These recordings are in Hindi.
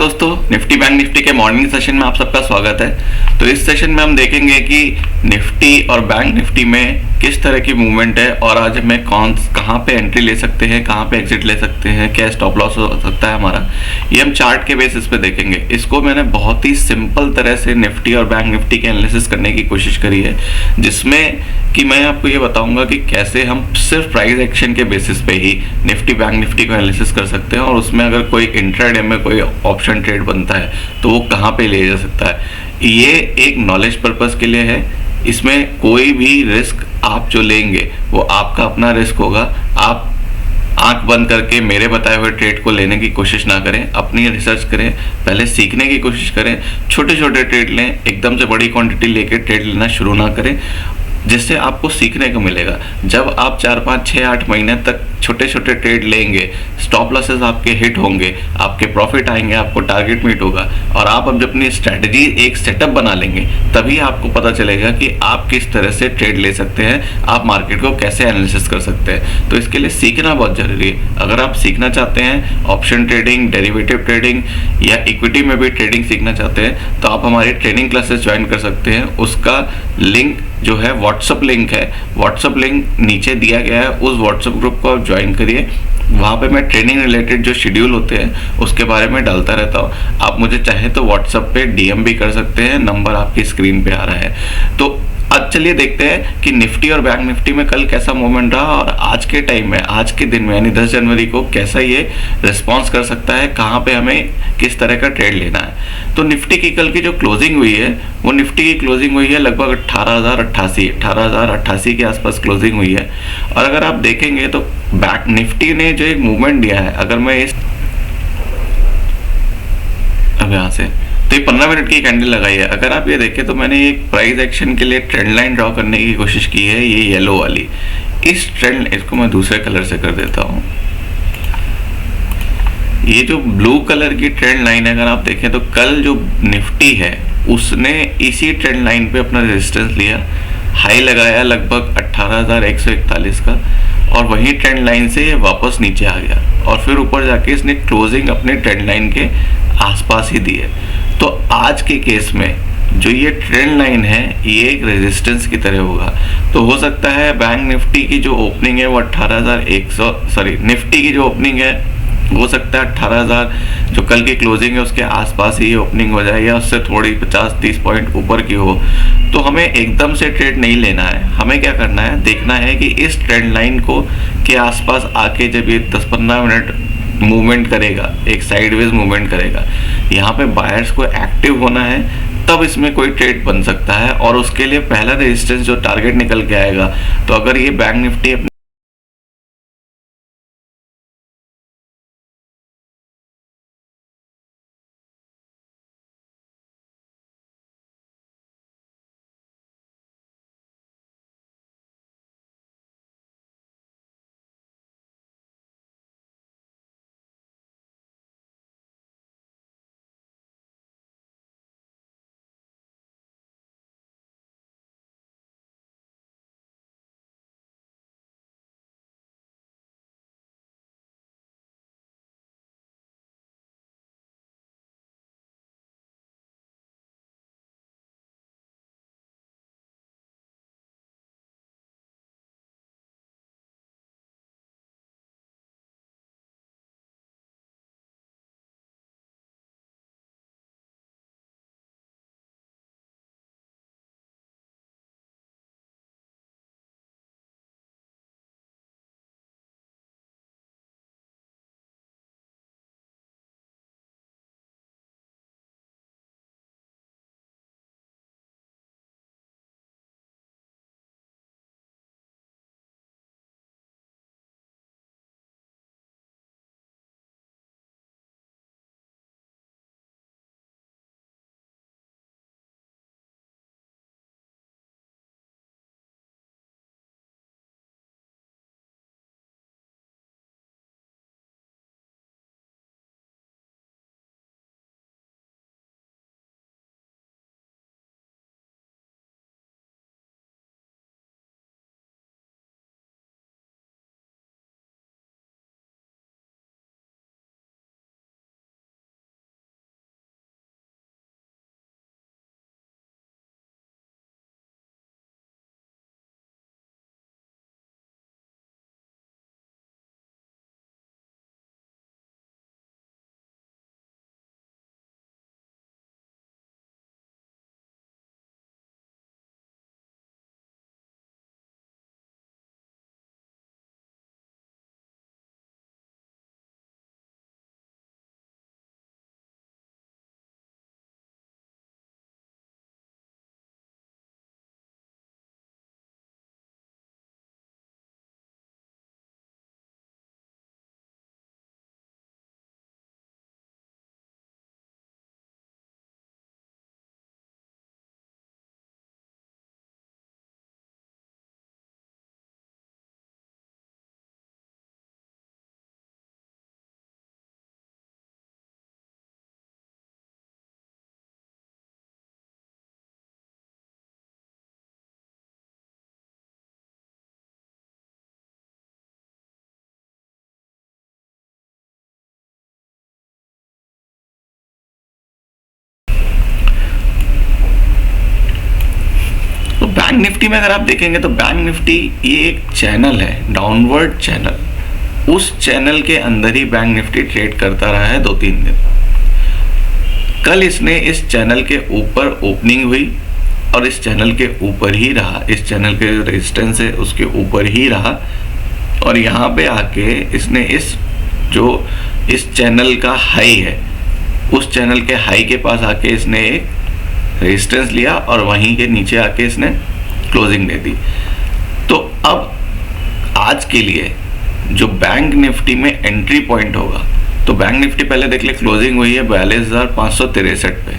दोस्तों, निफ्टी बैंक निफ्टी के मॉर्निंग सेशन में आप सबका स्वागत है। तो इस सेशन में हम देखेंगे कि निफ्टी और बैंक निफ्टी में किस तरह की मूवमेंट है और आज हमें कहाँ पे एंट्री ले सकते हैं, कहाँ पे एग्जिट ले सकते हैं, क्या स्टॉप लॉस हो सकता है हमारा, ये हम चार्ट के बेसिस पे देखेंगे। इसको मैंने बहुत ही सिंपल तरह से निफ्टी और बैंक निफ्टी के एनालिसिस करने की कोशिश करी है, जिसमें कि मैं आपको ये बताऊंगा कि कैसे हम सिर्फ प्राइस एक्शन के बेसिस पे ही निफ्टी बैंक निफ्टी को एनालिसिस कर सकते हैं और उसमें अगर कोई इंट्राडे में कोई ऑप्शन ट्रेड बनता है तो वो कहाँ पे ले जा सकता है। ये एक नॉलेज पर्पस के लिए है। इसमें कोई भी रिस्क आप जो लेंगे वो आपका अपना रिस्क होगा। आप आंख बंद करके मेरे बताए हुए ट्रेड को लेने की कोशिश ना करें, अपनी रिसर्च करें, पहले सीखने की कोशिश करें, छोटे छोटे ट्रेड लें, एकदम से बड़ी क्वांटिटी लेके ट्रेड लेना शुरू ना करें, जिससे आपको सीखने को मिलेगा। जब आप 4 5 6 8 महीने तक छोटे छोटे ट्रेड लेंगे, स्टॉप लॉसेस आपके हिट होंगे, आपके प्रॉफिट आएंगे, आपको टारगेट मीट होगा और आप अब अपनी स्ट्रैटेजी एक सेटअप बना लेंगे, तभी आपको पता चलेगा कि आप किस तरह से ट्रेड ले सकते हैं, आप मार्केट को कैसे एनालिसिस कर सकते हैं। तो इसके लिए सीखना बहुत जरूरी है। अगर आप सीखना चाहते हैं ऑप्शन ट्रेडिंग, डेरिवेटिव ट्रेडिंग या इक्विटी में भी ट्रेडिंग सीखना चाहते हैं, तो आप हमारी ट्रेनिंग क्लासेस ज्वाइन कर सकते हैं। उसका लिंक जो है व्हाट्सअप लिंक है, व्हाट्सअप लिंक नीचे दिया गया है, उस व्हाट्सअप ग्रुप को आप ज्वाइन करिए। वहाँ पे मैं ट्रेनिंग रिलेटेड जो शेड्यूल होते हैं उसके बारे में डालता रहता हूँ। आप मुझे चाहे तो व्हाट्सअप पे डीएम भी कर सकते हैं, नंबर आपकी स्क्रीन पे आ रहा है। तो आज चलिए देखते हैं कि निफ्टी और बैंक निफ्टी में कल कैसा मूवमेंट रहा और आज के टाइम में, आज के दिन में यानी 10 जनवरी को कैसा ये रिस्पॉन्स कर सकता है, कहाँ पे हमें किस तरह का ट्रेड लेना है। तो निफ्टी की कल की जो क्लोजिंग हुई है, वो निफ्टी की क्लोजिंग हुई है लगभग 18,088 के आसपास क्लोजिंग हुई है। और अगर आप देखेंगे तो बैंक निफ्टी ने जो एक मूवमेंट दिया है, अगर मैं इस अब यहाँ से तो ये 15 मिनट की कैंडल लगाई है। अगर आप ये देखें तो मैंने एक प्राइस एक्शन के लिए ट्रेंड लाइन ड्रॉ करने की कोशिश की है, ये येलो वाली। इस ट्रेंड, इसको मैं दूसरे कलर से कर देता हूँ। ये जो ब्लू कलर की ट्रेंड लाइन है, अगर आप देखें तो कल जो निफ्टी है उसने इसी ट्रेंड लाइन पे अपना रेजिस्टेंस लिया, हाई लगाया लगभग 18,141 का, और वही ट्रेंड लाइन से ये वापस नीचे आ गया और फिर ऊपर जाके इसने क्लोजिंग अपने ट्रेंड लाइन के आसपास ही दी है। तो आज के केस में जो ये ट्रेंड लाइन है ये एक रेजिस्टेंस की तरह होगा। तो हो सकता है बैंक निफ्टी की जो ओपनिंग है वो 18,100 सॉरी निफ्टी की जो ओपनिंग है हो सकता है 18,000 जो कल की क्लोजिंग है उसके आसपास ही ओपनिंग हो जाए या उससे थोड़ी 50-30 पॉइंट ऊपर की हो। तो हमें एकदम से ट्रेड नहीं लेना है। हमें क्या करना है, देखना है कि इस ट्रेंड लाइन को के आसपास आके जब ये 10-15 मिनट मूवमेंट करेगा, एक साइडवेज मूवमेंट करेगा, यहाँ पे बायर्स को एक्टिव होना है, तब इसमें कोई ट्रेड बन सकता है। और उसके लिए पहला रेजिस्टेंस जो टारगेट निकल के आएगा, तो अगर ये बैंक निफ्टी बैंक निफ्टी में अगर आप देखेंगे तो बैंक निफ्टी ये एक चैनल है, डाउनवर्ड चैनल। उस चैनल के अंदर ही बैंक निफ्टी ट्रेड करता रहा है 2-3 दिन। कल इसने इस चैनल के ऊपर ओपनिंग हुई और इस चैनल के ऊपर ही रहा, इस चैनल के जो रेजिस्टेंस है उसके ऊपर ही रहा, और यहाँ पे आके इसने इस चैनल का हाई है, उस चैनल के हाई के पास आके इसने एक रेजिस्टेंस लिया और वहीं के नीचे आके इसने क्लोजिंग दे दी। तो अब आज के लिए जो बैंक निफ्टी में एंट्री पॉइंट होगा, तो बैंक निफ्टी पहले देख ले, क्लोजिंग हुई है 42,563 पे,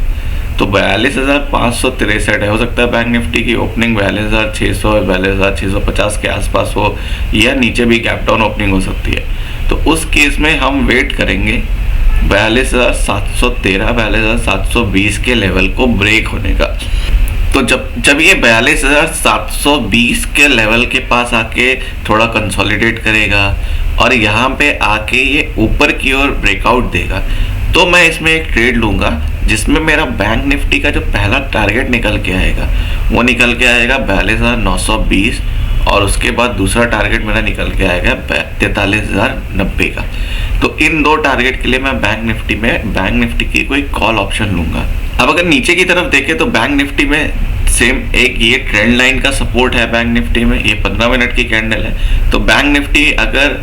तो 42,563 है। हो सकता है बैंक निफ्टी की ओपनिंग 42,600 42,650 के आसपास हो, या नीचे भी गैप डाउन ओपनिंग हो सकती है। तो उस केस में हम वेट करेंगे 42,713 42,720 के लेवल को ब्रेक होने का। तो जब ये 42,720 के लेवल के पास आके थोड़ा कंसोलिडेट करेगा और यहाँ पे आके ये ऊपर की ओर ब्रेकआउट देगा, तो मैं इसमें एक ट्रेड लूँगा जिसमें मेरा बैंक निफ्टी का जो पहला टारगेट निकल के आएगा वो निकल के आएगा 42,920, और उसके बाद दूसरा टारगेट मेरा निकल के आएगा 43,090 का। तो इन दो टारगेट के लिए मैं बैंक निफ्टी की कोई कॉल ऑप्शन लूँगा। अब अगर नीचे की तरफ देखें तो बैंक निफ्टी में सेम एक ये ट्रेंड लाइन का सपोर्ट है बैंक निफ्टी में, ये 15 मिनट की कैंडल है। तो बैंक निफ्टी अगर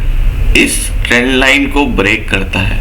इस ट्रेंड लाइन को ब्रेक करता है,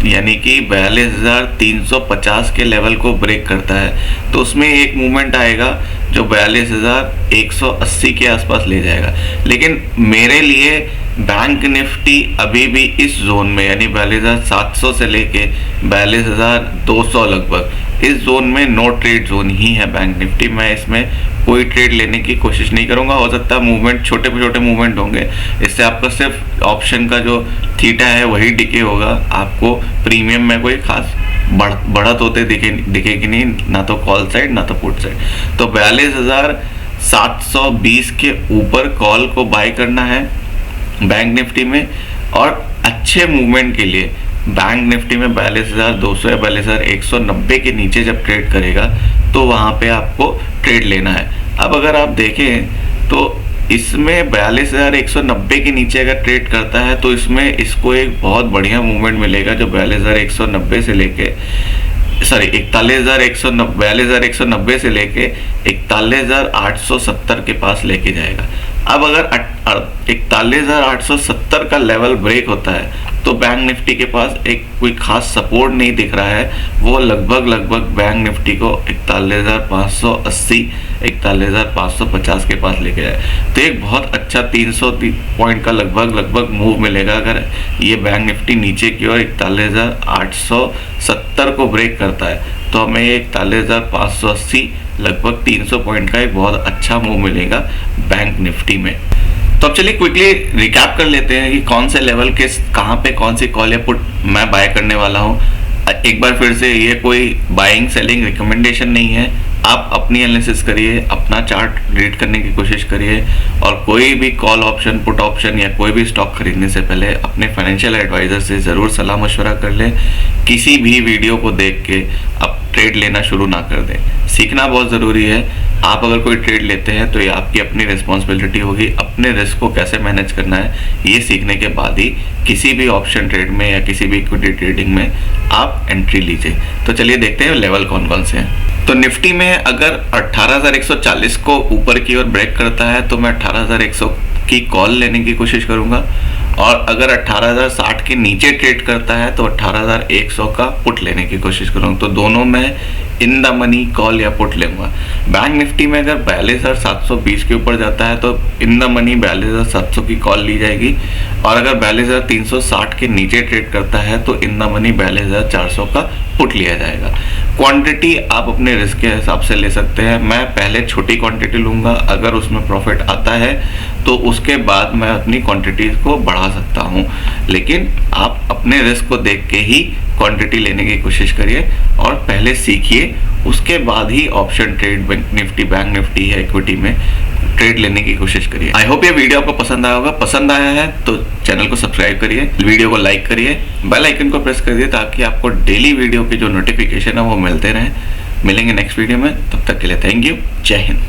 यानी कि 42,350 के लेवल को ब्रेक करता है, तो उसमें एक मूवमेंट आएगा जो 42,180 के आसपास ले जाएगा। लेकिन मेरे लिए बैंक निफ्टी अभी भी इस जोन में, यानी 42,700 से लेके 42,200 लगभग, इस जोन में नो ट्रेड जोन ही है बैंक निफ्टी। मैं इसमें कोई ट्रेड लेने की कोशिश नहीं करूंगा। हो सकता है मूवमेंट छोटे मूवमेंट होंगे, इससे आपका सिर्फ ऑप्शन का जो थीटा है वही डिके होगा, आपको प्रीमियम में कोई खास बढ़त होते दिखेगी नहीं, ना तो कॉल साइड ना तो पुट साइड। तो 42,720 के ऊपर कॉल को बाय करना है बैंक निफ्टी में, और अच्छे मूवमेंट के लिए बैंक निफ्टी में 42,200 या 42,190 के नीचे जब ट्रेड करेगा तो वहाँ पे आपको ट्रेड लेना है। अब अगर आप देखें तो इसमें 42,190 के नीचे अगर ट्रेड करता है तो इसमें इसको एक बहुत बढ़िया मूवमेंट मिलेगा जो 42,190 से लेके 42,190 से लेके 41,870 के पास लेके जाएगा। अब अगर 41,870 का लेवल ब्रेक होता है तो बैंक निफ्टी के पास एक कोई खास सपोर्ट नहीं दिख रहा है, वो लगभग बैंक निफ्टी को 41,580 41,550 के पास लेके जाए। तो एक बहुत अच्छा 300 पॉइंट का लगभग मूव मिलेगा अगर ये बैंक निफ्टी नीचे की ओर 41,870 को ब्रेक करता है, तो हमें 41,580 लगभग 300 पॉइंट का एक बहुत अच्छा मूव मिलेगा बैंक निफ्टी में। तो अब चलिए क्विकली रिकैप कर लेते हैं कि कौन से लेवल के कहाँ पे कौन सी कॉल या पुट मैं बाय करने वाला हूँ। एक बार फिर से, ये कोई बाइंग सेलिंग रिकमेंडेशन नहीं है, आप अपनी एनालिसिस करिए, अपना चार्ट रीड करने की कोशिश करिए, और कोई भी कॉल ऑप्शन पुट ऑप्शन या कोई भी स्टॉक खरीदने से पहले अपने फाइनेंशियल एडवाइजर से ज़रूर सलाह मशवरा कर लें। किसी भी वीडियो को देख के आप ट्रेड लेना शुरू ना कर दें, सीखना बहुत ज़रूरी है। आप अगर कोई ट्रेड लेते हैं तो ये आपकी अपनी रिस्पॉन्सिबिलिटी होगी, अपने रिस्क को कैसे मैनेज करना है ये सीखने के बाद ही किसी भी ऑप्शन ट्रेड में या किसी भी इक्विटी ट्रेडिंग में आप एंट्री लीजिए। तो चलिए देखते हैं लेवल कौन कौन से हैं। तो निफ्टी में अगर 18,140 को ऊपर की ओर ब्रेक करता है तो मैं 18,100 की कॉल लेने की कोशिश करूंगा, और अगर 18,060 के नीचे ट्रेड करता है तो 18,100 का पुट लेने की कोशिश करूंगा। तो दोनों में इन द मनी कॉल या पुट लेंगे। बैंक निफ्टी में अगर 42,720 के ऊपर जाता है तो इन द मनी 42,700 की कॉल ली जाएगी, और अगर 42,360 के नीचे ट्रेड करता है तो इन द मनी 42,400 का पुट लिया जाएगा। क्वांटिटी आप अपने रिस्क के हिसाब से ले सकते हैं। मैं पहले छोटी क्वांटिटी लूँगा, अगर उसमें प्रॉफिट आता है तो उसके बाद मैं अपनी क्वांटिटीज को बढ़ा सकता हूँ, लेकिन आप अपने रिस्क को देख के ही क्वांटिटी लेने की कोशिश करिए और पहले सीखिए, उसके बाद ही ऑप्शन ट्रेड बैंक निफ्टी या इक्विटी में ट्रेड लेने की कोशिश करिए। आई होप ये वीडियो आपको पसंद आया होगा। पसंद आया है तो चैनल को सब्सक्राइब करिए, वीडियो को लाइक करिए, बेल आइकन को प्रेस करिए ताकि आपको डेली वीडियो के जो नोटिफिकेशन है वो मिलते रहें। मिलेंगे नेक्स्ट वीडियो में, तब तक के लिए थैंक यू, जय हिंद।